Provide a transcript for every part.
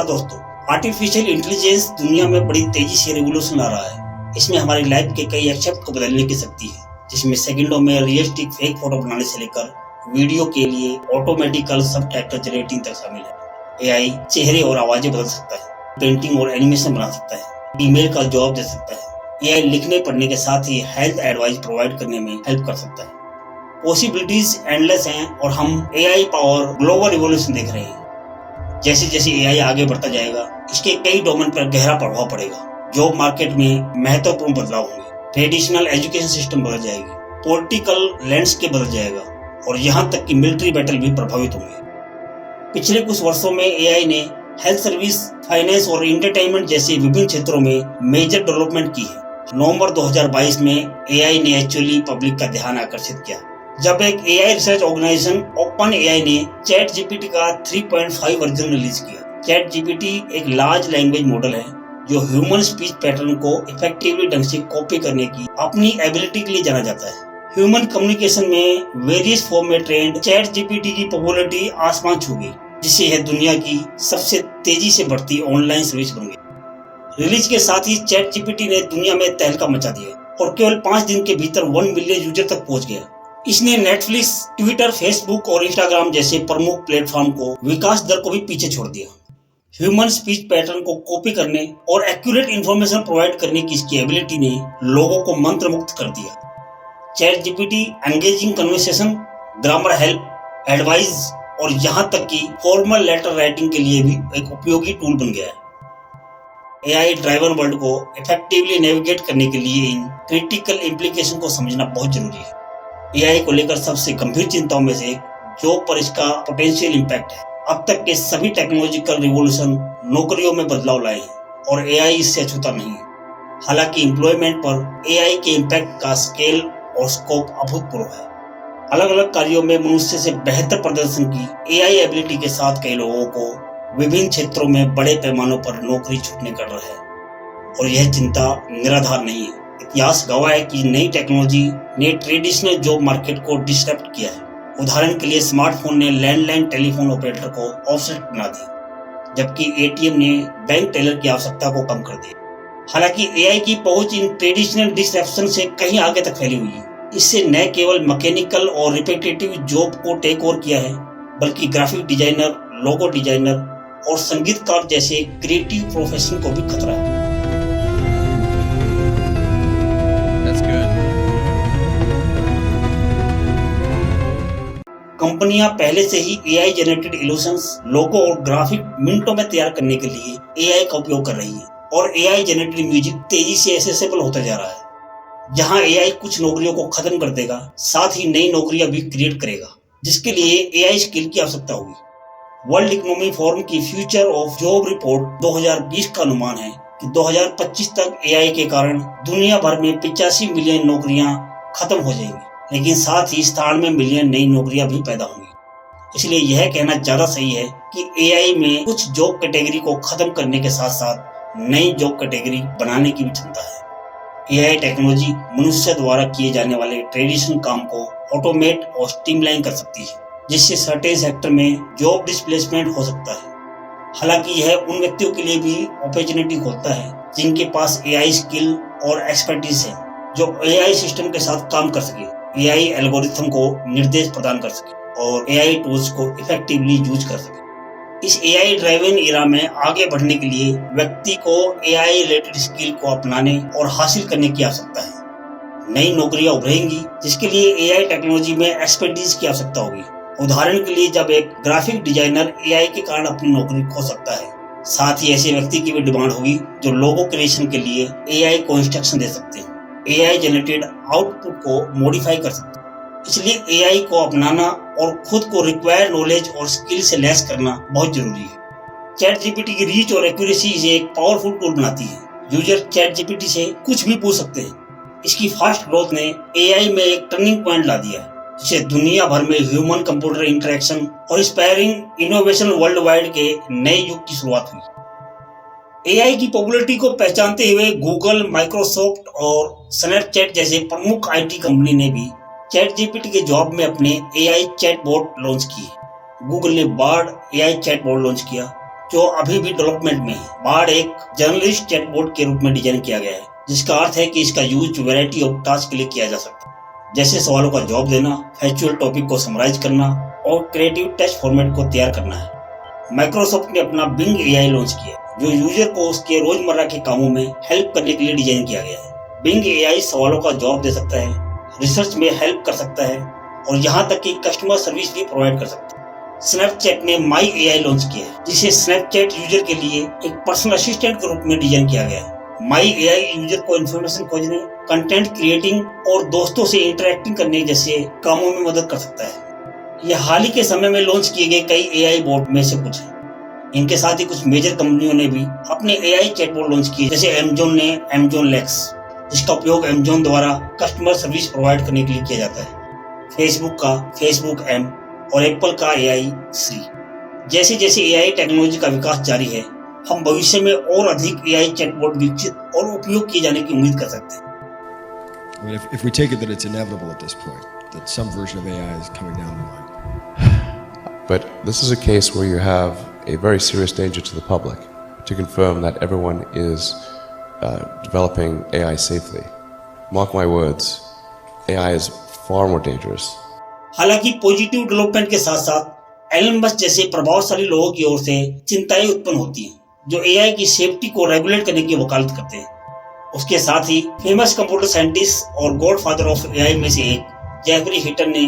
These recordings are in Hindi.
नमस्कार दोस्तों। आर्टिफिशियल इंटेलिजेंस दुनिया में बड़ी तेजी से रिवॉल्यूशन ला रहा है। इसमें हमारी लाइफ के कई एक्सेप्ट को बदलने की शक्ति है, जिसमें सेकंडों में रियलिस्टिक फेक फोटो बनाने से लेकर वीडियो के लिए ऑटोमेटिकल सबटाइटल जनरेटिंग तक शामिल है। एआई चेहरे और आवाजें बदल सकता है, पेंटिंग और एनिमेशन बना सकता है, ईमेल का जवाब दे सकता है। एआई लिखने पढ़ने के साथ ही हेल्थ एडवाइस प्रोवाइड करने में हेल्प कर सकता है। पॉसिबिलिटीज एंडलेस हैं और हम एआई पावर ग्लोबल रिवॉल्यूशन देख रहे हैं। जैसे जैसे एआई आगे बढ़ता जाएगा, इसके कई डोमेन पर गहरा प्रभाव पड़ेगा। जॉब मार्केट में महत्वपूर्ण बदलाव होंगे, ट्रेडिशनल एजुकेशन सिस्टम बदल जाएगी, पॉलिटिकल लैंडस्केप बदल जाएगा और यहाँ तक कि मिलिट्री बैटल भी प्रभावित होंगे। पिछले कुछ वर्षों में एआई ने हेल्थ सर्विस, फाइनेंस और एंटरटेनमेंट जैसे विभिन्न क्षेत्रों में मेजर डेवलपमेंट की है। नवंबर 2022 में एआई ने एक्चुअली पब्लिक का ध्यान आकर्षित किया, जब एक AI research organisation open AI ने चैट जीपीटी का 3.5 वर्जन रिलीज किया। चैट जीपीटी एक लार्ज लैंग्वेज मॉडल है जो ह्यूमन स्पीच पैटर्न को इफेक्टिवली ढंग से कॉपी करने की अपनी एबिलिटी के लिए जाना जाता है। ह्यूमन कम्युनिकेशन में वेरियस फॉर्म में ट्रेंड चैट जीपीटी की पॉपुलैरिटी आसमान छू गई, जिससे यह दुनिया की सबसे तेजी से बढ़ती ऑनलाइन सर्विस बन गई। रिलीज के साथ ही चैट जीपीटी ने दुनिया में तहलका मचा दिया और केवल 5 दिन के भीतर 1 मिलियन यूजर तक पहुंच गया। इसने नेटफ्लिक्स, ट्विटर, फेसबुक और इंस्टाग्राम जैसे प्रमुख प्लेटफॉर्म को विकास दर को भी पीछे छोड़ दिया। ह्यूमन स्पीच पैटर्न को कॉपी करने और एक्यूरेट इंफॉर्मेशन प्रोवाइड करने की इसकी एबिलिटी ने लोगों को मंत्रमुग्ध कर दिया। Chat GPT engaging conversation, grammar help, advice और यहाँ तक कि फॉर्मल लेटर राइटिंग के लिए भी एक उपयोगी टूल बन गया है। एआई ड्राइवन वर्ल्ड को इफेक्टिवली नेविगेट करने के लिए इन क्रिटिकल इम्प्लीकेशन को समझना बहुत जरूरी है। एआई को लेकर सबसे गंभीर चिंताओं में से जॉब पर इसका पोटेंशियल इम्पैक्ट है। अब तक के सभी टेक्नोलॉजिकल रिवॉल्यूशन नौकरियों में बदलाव लाए हैं और एआई इससे अछूता नहीं है। हालांकि एम्प्लॉयमेंट पर एआई के इम्पैक्ट का स्केल और स्कोप अभूतपूर्व है। अलग अलग कार्यों में मनुष्य से बेहतर प्रदर्शन की एआई एबिलिटी के साथ कई लोगों को विभिन्न क्षेत्रों में बड़े पैमानों पर नौकरी छूटने का डर है और यह चिंता निराधार नहीं है। इतिहास गवाह है कि नई टेक्नोलॉजी ने ट्रेडिशनल जॉब मार्केट को डिस्टर्ब किया है। उदाहरण के लिए स्मार्टफोन ने लैंडलाइन टेलीफोन ऑपरेटर को ऑब्सोलेट बना दिया, जबकि एटीएम ने बैंक टेलर की आवश्यकता को कम कर दिया। हालांकि एआई की पहुंच इन ट्रेडिशनल डिस्ट्रप्शन से कहीं आगे तक फैली हुई है। इससे न केवल मैकेनिकल और रिपीटेटिव जॉब को टेक ओवर किया है, बल्कि ग्राफिक डिजाइनर, लोगो डिजाइनर और संगीतकार जैसे क्रिएटिव प्रोफेशन को भी खतरा है। कंपनियां पहले से ही एआई जनरेटेड इल्यूशंस, लोगो और ग्राफिक मिनटों में तैयार करने के लिए एआई का उपयोग कर रही है और एआई जनरेटेड म्यूजिक तेजी से एक्सेसिबल होता जा रहा है। जहां एआई कुछ नौकरियों को खत्म कर देगा, साथ ही नई नौकरियां भी क्रिएट करेगा, जिसके लिए एआई स्किल की आवश्यकता होगी। वर्ल्ड इकोनॉमिक फोरम की फ्यूचर ऑफ जॉब रिपोर्ट 2020 का अनुमान है कि 2025 तक एआई के कारण दुनिया भर में 85 मिलियन नौकरियां खत्म हो जाएंगी, लेकिन साथ ही 97 मिलियन नई नौकरियां भी पैदा होंगी। इसलिए यह कहना ज्यादा सही है कि एआई में कुछ जॉब कैटेगरी को खत्म करने के साथ साथ नई जॉब कैटेगरी बनाने की भी क्षमता है। एआई टेक्नोलॉजी मनुष्य द्वारा किए जाने वाले ट्रेडिशनल काम को ऑटोमेट और स्ट्रीमलाइन कर सकती है, जिससे सर्टेन सेक्टर में जॉब डिस्प्लेसमेंट हो सकता है। हालांकि यह उन व्यक्तियों के लिए भी अपॉर्चुनिटी खोलता है जिनके पास एआई स्किल और एक्सपर्टीज है, जो एआई सिस्टम के साथ काम कर सके, एआई एल्गोरिथम को निर्देश प्रदान कर सके और एआई टूल्स को इफेक्टिवली यूज कर सके। इस एआई ड्राइवन एरा में आगे बढ़ने के लिए व्यक्ति को एआई रिलेटेड स्किल को अपनाने और हासिल करने की आवश्यकता है। नई नौकरियां उभरेंगी जिसके लिए एआई टेक्नोलॉजी में एक्सपर्टीज की आवश्यकता होगी। उदाहरण के लिए, जब एक ग्राफिक डिजाइनर एआई के कारण अपनी नौकरी खो सकता है, साथ ही ऐसे व्यक्ति की भी डिमांड होगी जो लोगो क्रिएशन के लिए एआई को इंस्ट्रक्शन दे सकते हैं, एआई जनरेटेड आउटपुट को मॉडिफाई कर सकते हैं। इसलिए एआई को अपनाना और खुद को रिक्वायर्ड नॉलेज और स्किल से लैस करना बहुत जरूरी है। चैट जीपीटी की रीच और एक्यूरेसी इसे एक पावरफुल टूल बनाती है। यूजर चैट जीपीटी से कुछ भी पूछ सकते हैं। इसकी फास्ट ग्रोथ ने एआई में एक टर्निंग पॉइंट ला दिया है, जिससे दुनिया भर में ह्यूमन कंप्यूटर इंटरेक्शन और इंस्पायरिंग इनोवेशन वर्ल्ड वाइड के नए युग की शुरुआत हुई। एआई की पॉपुलैरिटी को पहचानते हुए गूगल, माइक्रोसॉफ्ट और स्नैपचैट जैसे प्रमुख आईटी कंपनी ने भी चैट जीपीटी के जवाब में अपने एआई चैटबॉट लॉन्च किए। गूगल ने बार्ड एआई चैटबॉट लॉन्च किया, जो अभी भी डेवलपमेंट में है। बार्ड एक जर्नलिस्ट चैटबॉट के रूप में डिजाइन किया गया है, जिसका अर्थ है कि इसका यूज वैरायटी ऑफ टास्क के लिए किया जा सकता है, जैसे सवालों का जवाब देना, फैक्चुअल टॉपिक को समराइज करना और क्रिएटिव टेक्स्ट फॉर्मेट को तैयार करना है। माइक्रोसॉफ्ट ने अपना बिंग एआई लॉन्च किया, जो यूजर को उसके रोजमर्रा के कामों में हेल्प करने के लिए डिजाइन किया गया है। बिंग एआई सवालों का जवाब दे सकता है, रिसर्च में हेल्प कर सकता है और यहाँ तक कि कस्टमर सर्विस भी प्रोवाइड कर सकता है। स्नैपचैट ने माई एआई लॉन्च किया है, जिसे स्नैपचैट यूजर के लिए एक पर्सनल असिस्टेंट के रूप में डिजाइन किया गया है। माई एआई यूजर को इन्फॉर्मेशन खोजने, कंटेंट क्रिएटिंग और दोस्तों से इंटरेक्टिंग करने जैसे कामों में मदद कर सकता है। यह हाल ही के समय में लॉन्च किए गए कई एआई बोट में से कुछ है। इनके साथ ही कुछ मेजर कंपनियों ने भी अपने एआई चैटबॉट लॉन्च किए, जैसे अमेज़न ने अमेज़न लेक्स, जिसका उपयोग अमेज़न द्वारा कस्टमर सर्विस प्रोवाइड करने के लिए किया जाता है। फेसबुक का फेसबुक एम और एप्पल का एआई श्री। जैसे जैसे एआई टेक्नोलॉजी का विकास जारी है, हम भविष्य में और अधिक एआई चैटबॉट विकसित और उपयोग किए जाने की उम्मीद कर सकते हैं। I mean, if we take it that it's inevitable at this point, that some version of AI is coming down the line. But this is a case where you have a very serious danger to the public to confirm that everyone is developing AI safely. Mark my words, AI is far more dangerous. हालांकि पॉजिटिव डेवलपमेंट के साथ साथ एलन मस्क जैसे प्रभावशाली लोगों की ओर से चिंताएं उत्पन्न होती हैं, जो एआई की सेफ्टी को रेगुलेट करने की वकालत करते हैं। उसके साथ ही फेमस कंप्यूटर साइंटिस्ट और गॉडफादर ऑफ एआई में से एक जेफरी हिटन ने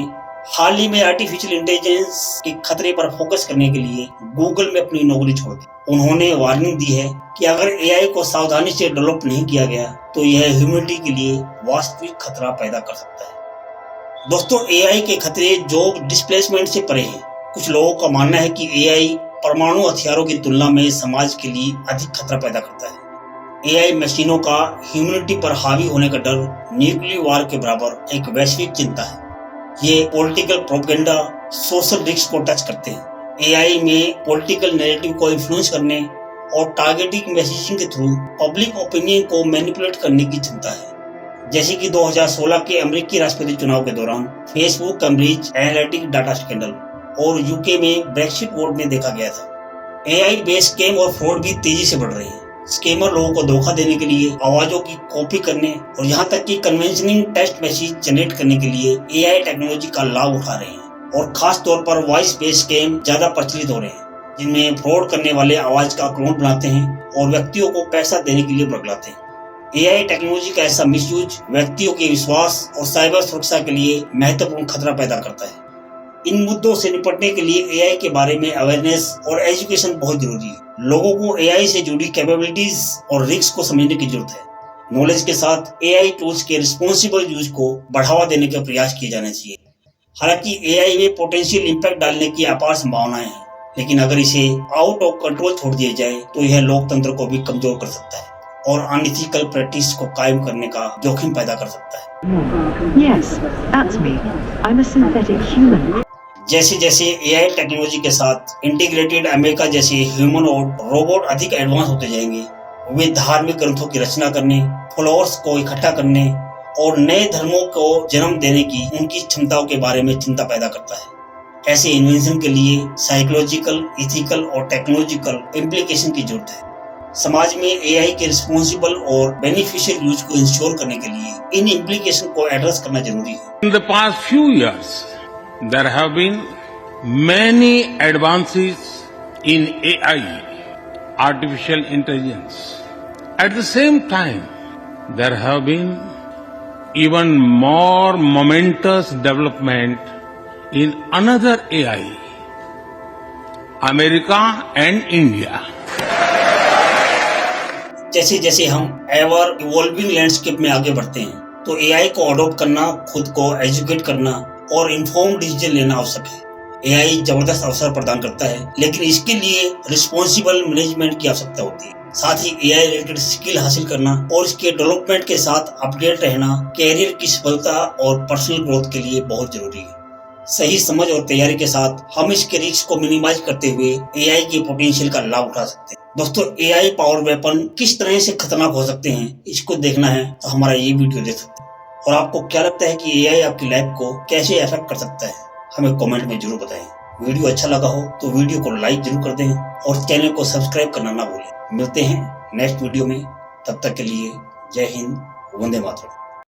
हाल ही में आर्टिफिशियल इंटेलिजेंस के खतरे पर फोकस करने के लिए गूगल में अपनी नौकरी छोड़ दी। उन्होंने वार्निंग दी है कि अगर एआई को सावधानी से डेवलप नहीं किया गया तो यह ह्यूमैनिटी के लिए वास्तविक खतरा पैदा कर सकता है। दोस्तों, एआई के खतरे जॉब डिस्प्लेसमेंट से परे हैं। कुछ लोगों का मानना है कि एआई परमाणु हथियारों की तुलना में समाज के लिए अधिक खतरा पैदा करता है। एआई मशीनों का ह्यूमैनिटी पर हावी होने का डर न्यूक्लियर वार के बराबर एक वैश्विक चिंता है। ये पॉलिटिकल प्रोपेगेंडा, सोशल रिस्क को टच करते हैं। एआई में पॉलिटिकल नैरेटिव को इन्फ्लुएंस करने और टारगेटिंग मैसेजिंग के थ्रू पब्लिक ओपिनियन को मैनिपुलेट करने की क्षमता है, जैसे कि 2016 के अमेरिकी राष्ट्रपति चुनाव के दौरान Facebook Cambridge analytic data scandal और यूके में ब्रेक्सिट वोट में देखा गया था। एआई बेस्ड स्कैम और फ्रॉड भी तेजी से बढ़ रहे हैं। स्कैमर लोगों को धोखा देने के लिए आवाजों की कॉपी करने और यहाँ तक कि कन्वेंशनिंग टेक्स्ट मैसेज जनरेट करने के लिए एआई टेक्नोलॉजी का लाभ उठा रहे हैं और खास तौर पर वॉइस बेस्ड स्कैम ज्यादा प्रचलित हो रहे हैं, जिनमें फ्रॉड करने वाले आवाज का क्लोन बनाते हैं और व्यक्तियों को पैसा देने के लिए बरगलाते हैं। एआई टेक्नोलॉजी का ऐसा मिसयूज व्यक्तियों के विश्वास और साइबर सुरक्षा के लिए महत्वपूर्ण खतरा पैदा करता है। इन मुद्दों से निपटने के लिए एआई के बारे में अवेयरनेस और एजुकेशन बहुत जरूरी है। लोगों को एआई से जुड़ी कैपेबिलिटीज और रिस्क को समझने की जरूरत है। नॉलेज के साथ एआई टूल्स के रिस्पॉन्सिबल यूज को बढ़ावा देने का प्रयास किए जाने चाहिए। हालांकि एआई में पोटेंशियल इम्पैक्ट डालने की अपार संभावनाएं हैं, लेकिन अगर इसे आउट ऑफ कंट्रोल छोड़ दिया जाए तो यह लोकतंत्र को भी कमजोर कर सकता है और अनइथिकल प्रैक्टिस को कायम करने का जोखिम पैदा कर सकता है। Yes, that's me. I'm a synthetic human. जैसे जैसे एआई टेक्नोलॉजी के साथ इंटीग्रेटेड अमेरिका जैसे ह्यूमन और रोबोट अधिक एडवांस होते जाएंगे, वे धार्मिक ग्रंथों की रचना करने, फॉलोअर्स को इकट्ठा करने और नए धर्मों को जन्म देने की उनकी क्षमताओं के बारे में चिंता पैदा करता है। ऐसे इन्वेंशन के लिए साइकोलॉजिकल, इथिकल और टेक्नोलॉजिकल इम्प्लीकेशन की जरूरत है। समाज में एआई के रिस्पॉन्सिबल और बेनिफिशियल यूज को इंश्योर करने के लिए इन इम्प्लीकेशन को एड्रेस करना जरूरी है। In the past few years, there have been many advances in AI, artificial intelligence. At the same time, there have been even more momentous development in another AI, America and India. जैसे जैसे हम एवर इवॉल्विंग लैंडस्केप में आगे बढ़ते हैं, तो एआई को अडॉप्ट करना, खुद को एजुकेट करना और इन्फॉर्म्ड डिसीजन लेना आवश्यक है। एआई जबरदस्त अवसर प्रदान करता है, लेकिन इसके लिए रिस्पॉन्सिबल मैनेजमेंट की आवश्यकता होती है। साथ ही एआई रिलेटेड स्किल हासिल करना और इसके डेवलपमेंट के साथ अपडेट रहना कैरियर की सफलता और पर्सनल ग्रोथ के लिए बहुत जरूरी है। सही समझ और तैयारी के साथ हम इसके रिस्क को मिनिमाइज करते हुए एआई के पोटेंशियल का लाभ उठा सकते हैं। दोस्तों, एआई पावर वेपन किस तरह से खतरनाक हो सकते हैं, इसको देखना है तो हमारा ये वीडियो देख सकते हैं। और आपको क्या लगता है कि एआई आपकी लाइफ को कैसे अफेक्ट कर सकता है, हमें कमेंट में जरूर बताएं। वीडियो अच्छा लगा हो तो वीडियो को लाइक जरूर कर दें और चैनल को सब्सक्राइब करना ना भूलें। मिलते हैं नेक्स्ट वीडियो में, तब तक के लिए जय हिंद, वंदे मातरम।